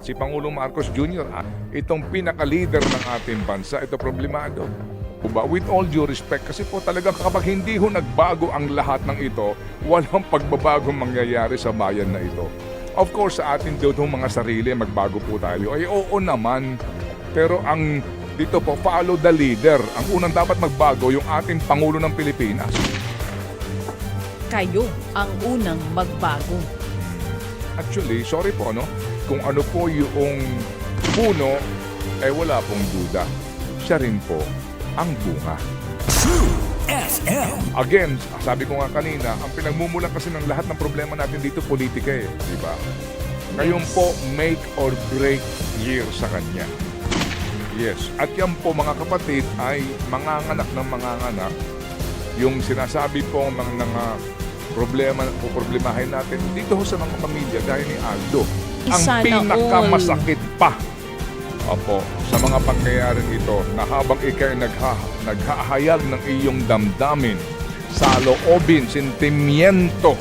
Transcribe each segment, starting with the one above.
si Pangulong Marcos Jr., itong pinaka-leader ng ating bansa, ito problemado. Diba? With all due respect, kasi po talagang kapag hindi ho nagbago ang lahat ng ito, walang pagbabagong mangyayari sa bayan na ito. Of course, sa atin dito mga sarili, magbago po tayo. Ay oo naman, pero ang dito po, follow the leader. Ang unang dapat magbago, yung ating Pangulo ng Pilipinas. Kayo ang unang magbago. Actually, sorry po, no? Kung ano po yung puno, wala pong duda. Siya rin po ang bunga. Again, sabi ko nga kanina, ang pinagmumulan kasi ng lahat ng problema natin dito, politika di ba? Ngayon po, make or break year sa kanya. Yes, at yan po mga kapatid ay manganganak ng manganganak. Yung sinasabi po mga problema o problemahin natin dito sa mga pamilya gaya ni Aldo. Ang pinakamasakit pa. Opo, sa mga pangyayaring ito na habang ikay naghahayag ng iyong damdamin, saloobin, sentimiento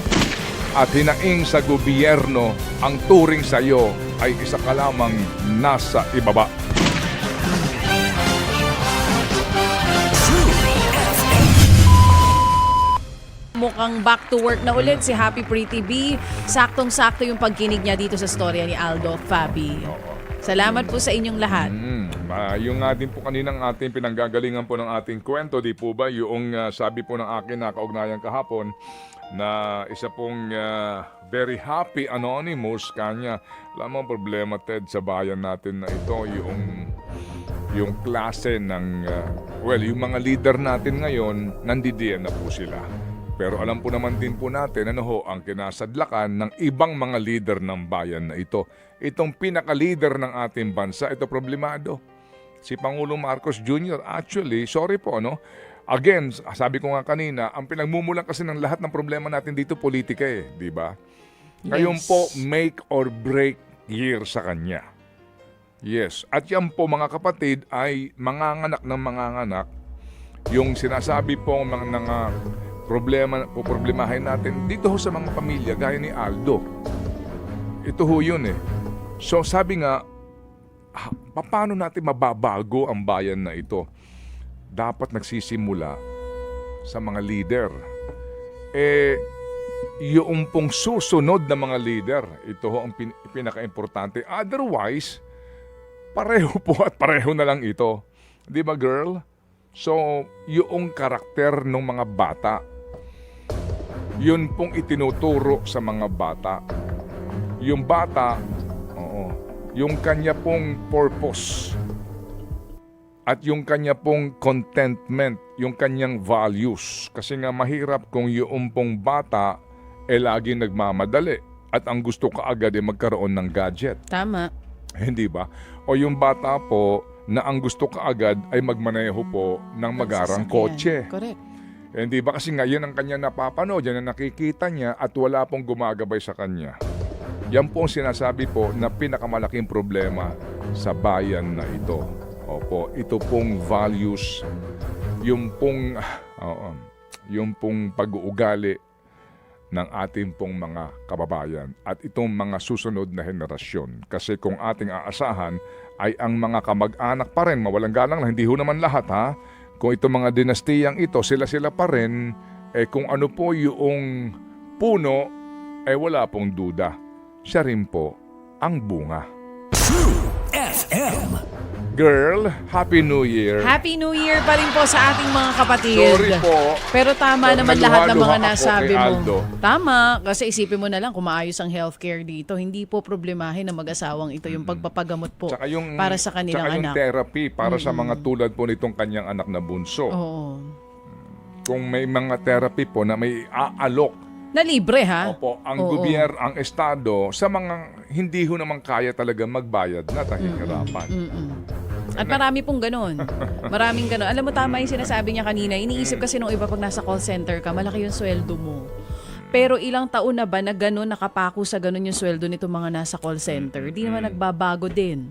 at hinaing sa gobyerno, ang turing sa iyo ay isa ka lamang nasa ibaba. Mukhang back to work na ulit si Happy Pretty B. Saktong-sakto yung pagkinig niya dito sa storya ni Aldo Fabi. Salamat po sa inyong lahat. Yung ating po kaninang ating pinanggagalingan po ng ating kwento, di po ba? Yung sabi po ng akin na kaugnayan kahapon na isa pong very happy anonymous kanya. Alam mo ang problema, Ted, sa bayan natin na ito, yung klase ng, yung mga leader natin ngayon, nandidiyan na po sila. Pero alam po naman din po natin ang kinasadlakan ng ibang mga leader ng bayan na ito. Itong pinaka-leader ng ating bansa, ito problemado. Si Pangulong Marcos Jr. Actually, sorry po, Again, sabi ko nga kanina, ang pinagmumulan kasi ng lahat ng problema natin dito, politika di ba? Ngayon po, make or break year sa kanya. Yes, at yan po mga kapatid ay manganganak ng manganganak. Yung sinasabi po mga problemahin natin dito sa mga pamilya gaya ni Aldo. Ito yun So sabi nga, paano natin mababago ang bayan na ito? Dapat nagsisimula sa mga leader. Yung pong susunod na mga leader, ito ang pinaka-importante. Otherwise, pareho po at pareho na lang ito. Di ba, girl? So, yung karakter ng mga bata, yun pong itinuturo sa mga bata. Yung bata, yung kanya pong purpose at yung kanya pong contentment, yung kanyang values. Kasi nga mahirap kung yung pong bata lagi nagmamadali at ang gusto kaagad magkaroon ng gadget. Tama. Hindi ba? O yung bata po na ang gusto kaagad ay magmaneho po ng magarang kotse. Correct. Hindi ba kasi nga yan ang kanya napapanood, yan ang nakikita niya at wala pong gumagabay sa kanya. Yan po ang sinasabi po na pinakamalaking problema sa bayan na ito. Opo, ito pong values, yung pong pag-uugali ng ating pong mga kababayan at itong mga susunod na henerasyon. Kasi kung ating aasahan ay ang mga kamag-anak pa rin, mawalang galang lang, hindi ho naman lahat Kung itong mga dinastiyang ito, sila-sila pa rin, kung ano po yung puno, wala pong duda. Siya rin po ang bunga. FM. Girl, Happy New Year. Happy New Year pa rin po sa ating mga kapatid. Sorry po. Pero tama naman lahat ng mga nasabi mo. Aldo. Tama, kasi isipin mo na lang kung maayos ang healthcare dito. Hindi po problemahin ng mag-asawang ito yung pagpapagamot po para sa kanilang tsaka yung anak. therapy para sa mga tulad po nitong kanyang anak na bunso. Oo. Kung may mga therapy po na may aalok. Na libre Opo, ang gobyerno, ang estado, sa mga hindi ho naman kaya talaga magbayad na tahihirapan. At marami pong ganun. Maraming ganun. Alam mo, tama yung sinasabi niya kanina. Iniisip kasi nung iba pag nasa call center ka, malaki yung sweldo mo. Pero ilang taon na ba na ganun, nakapako sa ganun yung sweldo nito mga nasa call center? Di naman nagbabago din.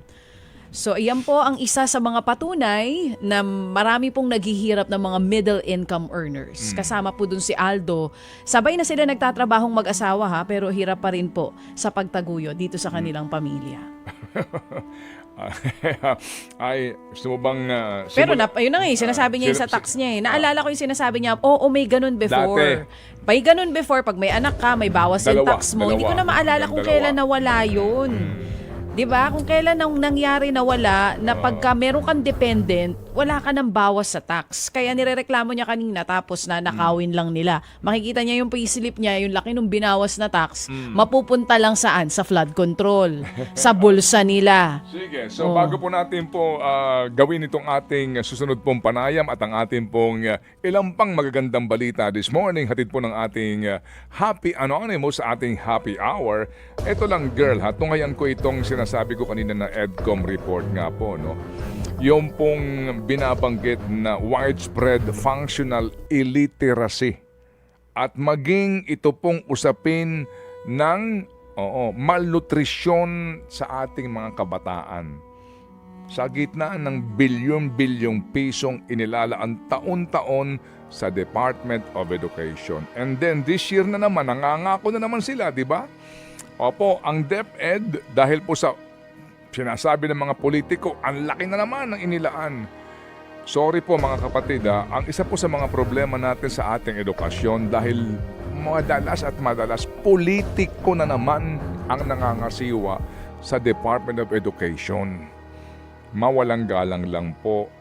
So, iyan po ang isa sa mga patunay na marami pong naghihirap ng mga middle income earners. Kasama po dun si Aldo. Sabay na sila nagtatrabahong mag-asawa ha, pero hirap pa rin po sa pagtaguyo dito sa kanilang pamilya. Ay, gusto mo bang... Pero yun na nga sinasabi niya sa tax niya Naalala ko yung sinasabi niya, oo, may ganun before. May ganun before, pag may anak ka, may bawas yung tax mo. Hindi ko na maalala kung kailan nawala yun. 'Di ba? Kung kailan nangyari na wala, na pagka meron kang dependent, wala ka ng bawas sa tax. Kaya nirereklamo niya kanina tapos na nakawin lang nila. Makikita niya yung payslip niya, yung laki ng binawas na tax, mapupunta lang saan? Sa flood control, sa bulsa nila. Sige, so bago po natin po gawin itong ating susunod pong panayam at ang ating pong ilang pang magagandang balita this morning, hatid po ng ating Happy Anonymous sa ating Happy Hour. Ito lang girl ha, tungayan ko itong sinasabi ko kanina na EDCOM report nga po, no? Yung pong binabanggit na widespread functional illiteracy at maging ito pong usapin ng malnutrisyon sa ating mga kabataan. Sa gitna ng bilyon-bilyong pisong inilalaan taon-taon sa Department of Education. And then this year na naman, nangangako na naman sila, di ba? Opo, ang DepEd, dahil po sa sinasabi ng mga politiko, ang laki na naman ng inilaan. Sorry po mga kapatid, ang isa po sa mga problema natin sa ating edukasyon dahil madalas politiko na naman ang nangangasiwa sa Department of Education. Mawalang galang lang po.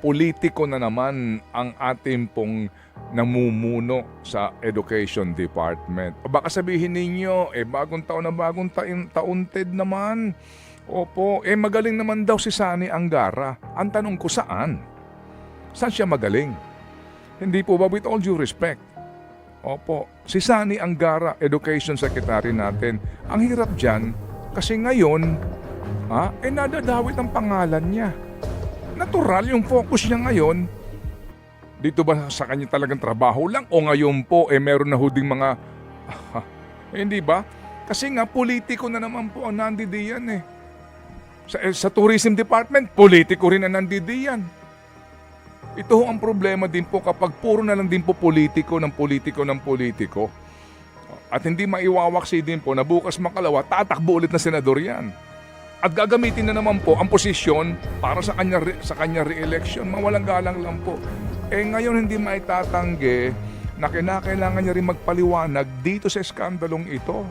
Politiko na naman ang ating pong namumuno sa Education Department. O baka sabihin ninyo, bagong taon na bagong taon Ted naman. Opo, magaling naman daw si Sani Angara. Ang tanong ko saan? Saan siya magaling? Hindi po ba, with all due respect? Opo, si Sani Angara, Education Secretary natin. Ang hirap dyan, kasi ngayon, nadadawit ang pangalan niya. Natural yung focus niya ngayon. Dito ba sa kanya talagang trabaho lang o ngayon po meron na huding mga hindi ba? Kasi nga politiko na naman po ang nandidiyan Sa Tourism Department, politiko rin ang nandidiyan. Ito ang problema din po kapag puro na lang din po politiko ng politiko. At hindi maiwawaksi din po na bukas makalawa, tatakbo ulit na senador yan. At gagamitin na naman po ang posisyon para sa kanya re-election. Mawalang galang lang po. Ngayon hindi maitatanggi na kinakailangan niya rin magpaliwanag dito sa skandalong ito.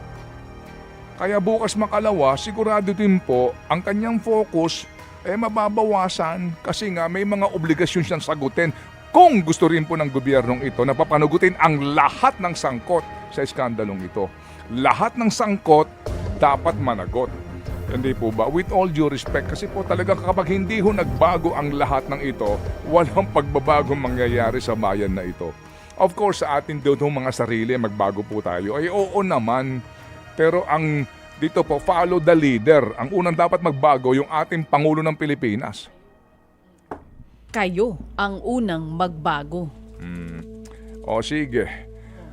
Kaya bukas makalawa, sigurado din po ang kanyang focus mababawasan kasi nga may mga obligasyon siyang sagutin kung gusto rin po ng gobyernong ito na papanugutin ang lahat ng sangkot sa skandalong ito. Lahat ng sangkot dapat managot. Hindi po ba? With all due respect, kasi po talaga kapag hindi ho nagbago ang lahat ng ito, walang pagbabagong mangyayari sa bayan na ito. Of course, sa atin doon mga sarili, magbago po tayo. Oo naman. Pero ang dito po, follow the leader. Ang unang dapat magbago, yung ating Pangulo ng Pilipinas. Kayo ang unang magbago. O sige.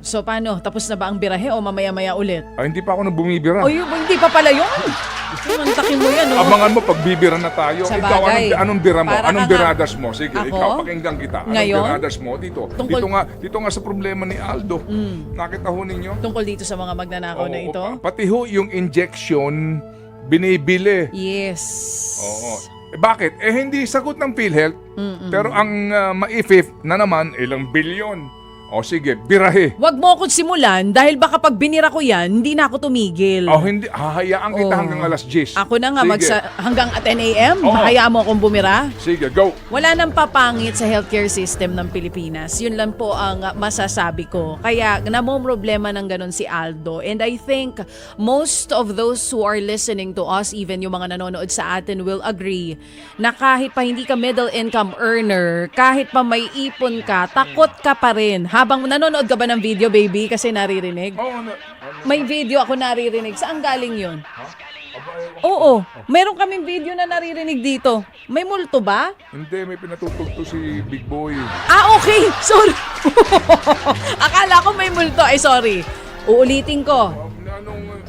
So paano? Tapos na ba ang birahe o mamaya-maya ulit? Hindi pa ako bumibira. Hindi pa pala yun. Mantakin mo yan, no? Abangan mo pag bibira na tayo. Sa Ikaw, bagay. anong bira mo? Para Anong ka biradas mo? Sige, Ako? ikaw, pakinggan kita. Anong Ngayon? biradas mo dito? Dito nga sa problema ni Aldo. Nakita ho ninyo? Tungkol dito sa mga magnanakaw na ito? Pati ho yung injection, binibili. Yes. Oo. Bakit? Hindi sagot ng PhilHealth. Pero ang maifif na naman, ilang bilyon. O sige, birahe. Wag mo akong simulan dahil baka pag binira ko yan, hindi na ako tumigil. Hindi. Hahayaan kita hanggang alas 10. Ako na nga, Sige. hanggang at 10 a.m., Oo. hayaan mo akong bumira. Sige, go. Wala nang papangit sa healthcare system ng Pilipinas. Yun lang po ang masasabi ko. Kaya namomroblema ng ganun si Aldo. And I think most of those who are listening to us, even yung mga nanonood sa atin, will agree na kahit pa hindi ka middle income earner, kahit pa may ipon ka, takot ka pa rin. Habang nanonood ka ba ng video, baby? Kasi naririnig. May video ako naririnig. Saan galing yun? Oo. Meron kaming video na naririnig dito. May multo ba? Hindi, may pinatutugto si Big Boy. Okay. Sorry. Akala ko may multo. Sorry. Uulitin ko.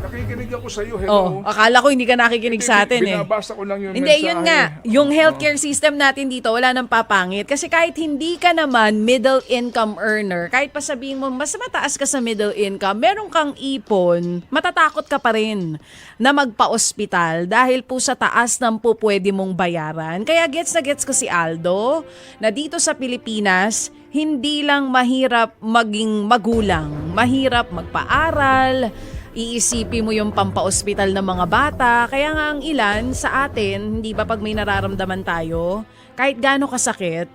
Nakikinig nakikinig ako sa iyo. Oh, Hello. akala ko hindi ka nakikinig sa atin eh. Binabasa ko lang yung Hindi, mensahe. yun nga. Yung healthcare system natin dito, wala nang papangit. Kasi kahit hindi ka naman middle income earner, kahit pa sabihin mo, mas mataas ka sa middle income, meron kang ipon, matatakot ka pa rin na magpa-ospital dahil po sa taas ng po pwede mong bayaran. Kaya gets na gets ko si Aldo na dito sa Pilipinas, hindi lang mahirap maging magulang, mahirap magpaaral, iisipin mo yung pampaospital ng mga bata. Kaya nga ang ilan sa atin, hindi ba pag may nararamdaman tayo, kahit gaano kasakit,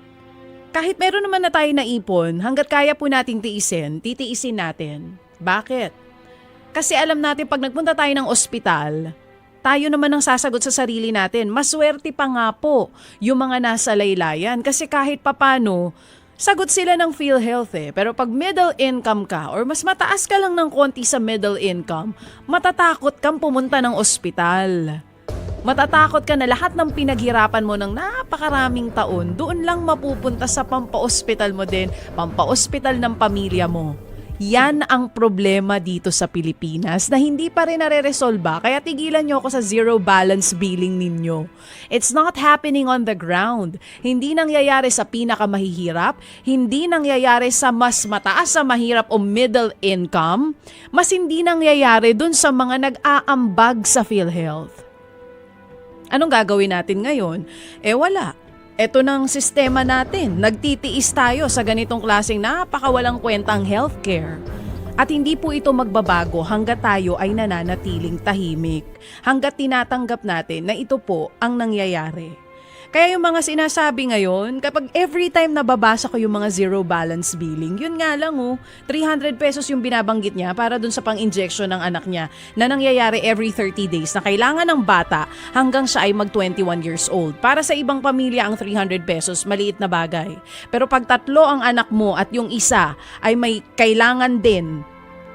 kahit meron naman na tayo naipon, hanggat kaya po nating tiisin, titiisin natin. Bakit? Kasi alam natin pag nagpunta tayo ng ospital, tayo naman ang sasagot sa sarili natin. Maswerte pa nga po yung mga nasa laylayan kasi kahit papano, sagot sila ng PhilHealth eh. Pero pag middle income ka or mas mataas ka lang ng konti sa middle income, matatakot kang pumunta ng ospital. Matatakot ka na lahat ng pinaghirapan mo ng napakaraming taon, doon lang mapupunta sa pampa-ospital mo din, pampa-ospital ng pamilya mo. Yan ang problema dito sa Pilipinas na hindi pa rin nare-resolba, kaya tigilan nyo ako sa zero balance billing ninyo. It's not happening on the ground. Hindi nangyayari sa pinakamahihirap, hindi nangyayari sa mas mataas sa mahirap o middle income, mas hindi nangyayari dun sa mga nag-aambag sa PhilHealth. Anong gagawin natin ngayon? Wala. Ito ng sistema natin. Nagtitiis tayo sa ganitong klaseng napakawalang kwentang healthcare. At hindi po ito magbabago hanggat tayo ay nananatiling tahimik. Hanggat tinatanggap natin na ito po ang nangyayari. Kaya yung mga sinasabi ngayon, kapag every time nababasa ko yung mga zero balance billing, yun nga lang 300 pesos yung binabanggit niya para dun sa pang-injection ng anak niya na nangyayari every 30 days na kailangan ng bata hanggang siya ay mag 21 years old. Para sa ibang pamilya ang 300 pesos, maliit na bagay. Pero pag tatlo ang anak mo at yung isa ay may kailangan din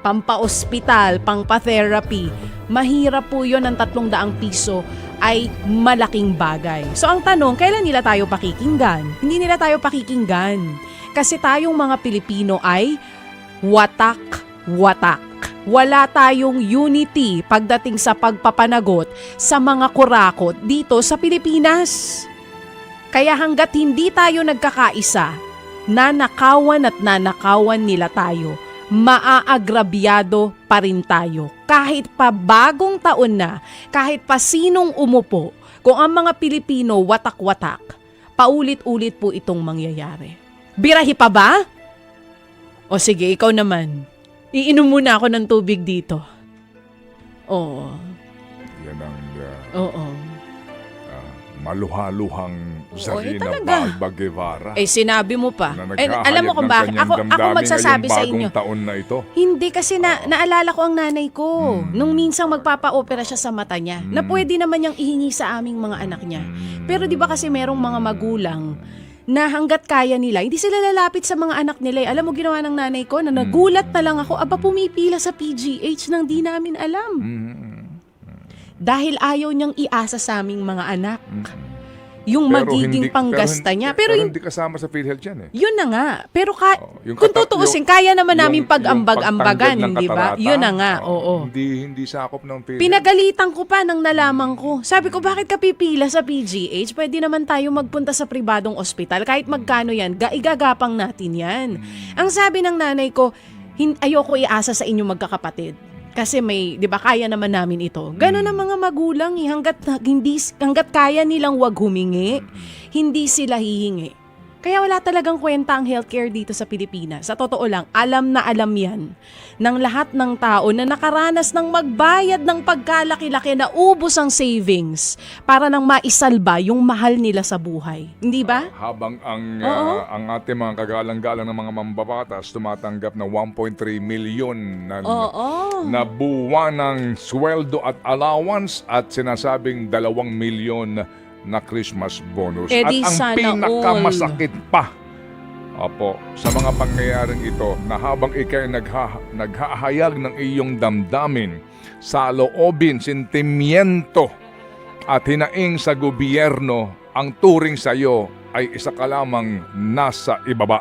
pampa-ospital, pang-pa-therapy, mahirap po yun ng 300 piso ay malaking bagay. So ang tanong, kailan nila tayo pakikinggan? Hindi nila tayo pakikinggan. Kasi tayong mga Pilipino ay watak-watak. Wala tayong unity pagdating sa pagpapanagot sa mga kurakot dito sa Pilipinas. Kaya hanggat hindi tayo nagkakaisa, nanakawan at nanakawan nila tayo, maaagrabyado pa rin tayo. Kahit pa bagong taon na, kahit pa sinong umupo, kung ang mga Pilipino watak-watak, paulit-ulit po itong mangyayari. Birahi pa ba? O sige, ikaw naman. Iinom muna ako ng tubig dito. Oo. Yan ang Oo. maluhaluhang Zarina talaga. Balba Guevara. Sinabi mo pa. Na Alam mo kung bakit? Ako magsasabi sa inyo. Bagong taon na ito. Hindi kasi naalala ko ang nanay ko. Nung minsang magpapa-opera siya sa mata niya, na pwede naman niyang ihingi sa aming mga anak niya. Pero di ba kasi merong mga magulang na hanggat kaya nila, hindi sila lalapit sa mga anak nila. Alam mo ginawa ng nanay ko na nagulat na lang ako, pumipila sa PGH nang di namin alam. Dahil ayaw niyang iasa sa aming mga anak. Yung magiging panggasta niya. Pero hindi kasama sa PhilHealth yan eh. Yun na nga. Pero yung kung tutuusin, kaya naman namin pag-ambag-ambagan, yung di ba? katarata, Yun na nga, oo. Hindi sakop ng PhilHealth. Pinagalitan ko pa nang nalaman ko. Sabi ko, bakit ka pipila sa PGH? Pwede naman tayo magpunta sa pribadong ospital. Kahit magkano yan, igagapang natin yan. Ang sabi ng nanay ko, ayoko iasa sa inyo magkakapatid. Kasi may, 'di ba, kaya naman namin ito. Ganun ang mga magulang hanggat kaya nilang wag humingi, hindi sila hihingi. Kaya wala talagang kwenta ang healthcare dito sa Pilipinas. Sa totoo lang, alam na alam yan ng lahat ng tao na nakaranas ng magbayad ng pagkalaki-laki na ubos ang savings para nang maisalba yung mahal nila sa buhay. Hindi ba? Habang ang ating mga kagalang-galang ng mga mambabatas tumatanggap na 1.3 million na buwan ng sweldo at allowance at sinasabing 2 milyon na Christmas bonus. At ang pinakamasakit pa, sa mga pangyayaring ito, na habang ikay naghahayag ng iyong damdamin, saloobin, sentimiento, at hinaing sa gobyerno, ang turing sa iyo ay isa ka lamang nasa ibaba.